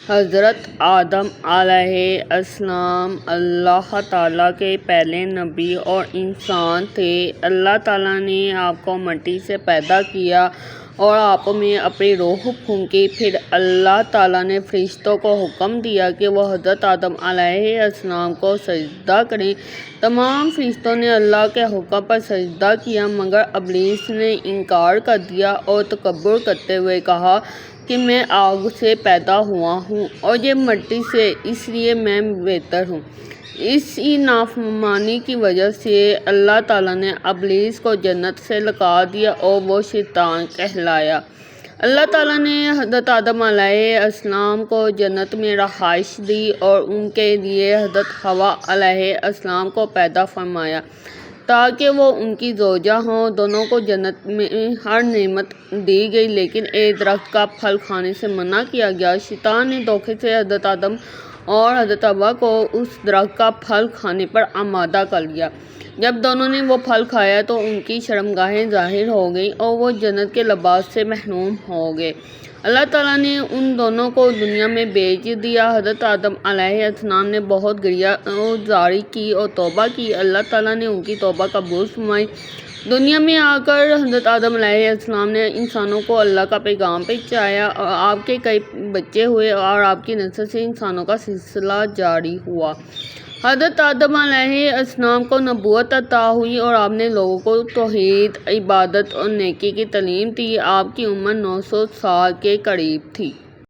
حضرت آدم علیہ السلام اللہ تعالیٰ کے پہلے نبی اور انسان تھے۔ اللہ تعالیٰ نے آپ کو مٹی سے پیدا کیا اور آپ میں اپنی روح پھونکی۔ پھر اللہ تعالیٰ نے فرشتوں کو حکم دیا کہ وہ حضرت آدم علیہ السلام کو سجدہ کریں۔ تمام فرشتوں نے اللہ کے حکم پر سجدہ کیا مگر ابلیس نے انکار کر دیا اور تکبر کرتے ہوئے کہا کہ میں آگ سے پیدا ہوا ہوں اور یہ مٹی سے، اس لیے میں بہتر ہوں۔ اسی نافرمانی کی وجہ سے اللہ تعالیٰ نے ابلیس کو جنت سے نکال دیا اور وہ شیطان کہلایا۔ اللہ تعالیٰ نے حضرت آدم علیہ السلام کو جنت میں رہائش دی اور ان کے لیے حضرت حوا علیہ السلام کو پیدا فرمایا تاکہ وہ ان کی زوجہ ہوں۔ دونوں کو جنت میں ہر نعمت دی گئی لیکن ایک درخت کا پھل کھانے سے منع کیا گیا۔ شیطان نے دھوکے سے حضرت آدم اور حضرت حوا کو اس درخت کا پھل کھانے پر آمادہ کر لیا۔ جب دونوں نے وہ پھل کھایا تو ان کی شرمگاہیں ظاہر ہو گئیں اور وہ جنت کے لباس سے محروم ہو گئے۔ اللہ تعالیٰ نے ان دونوں کو دنیا میں بھیج دیا۔ حضرت آدم علیہ السلام نے بہت گریہ زاری کی اور توبہ کی۔ اللہ تعالیٰ نے ان کی توبہ قبول فرمائی۔ دنیا میں آ کر حضرت آدم علیہ السلام نے انسانوں کو اللہ کا پیغام پہنچایا اور آپ کے کئی بچے ہوئے اور آپ کی نسل سے انسانوں کا سلسلہ جاری ہوا۔ حضرت آدم علیہ السلام کو نبوت عطا ہوئی اور آپ نے لوگوں کو توحید، عبادت اور نیکی کی تعلیم دی۔ آپ کی عمر 900 سال کے قریب تھی۔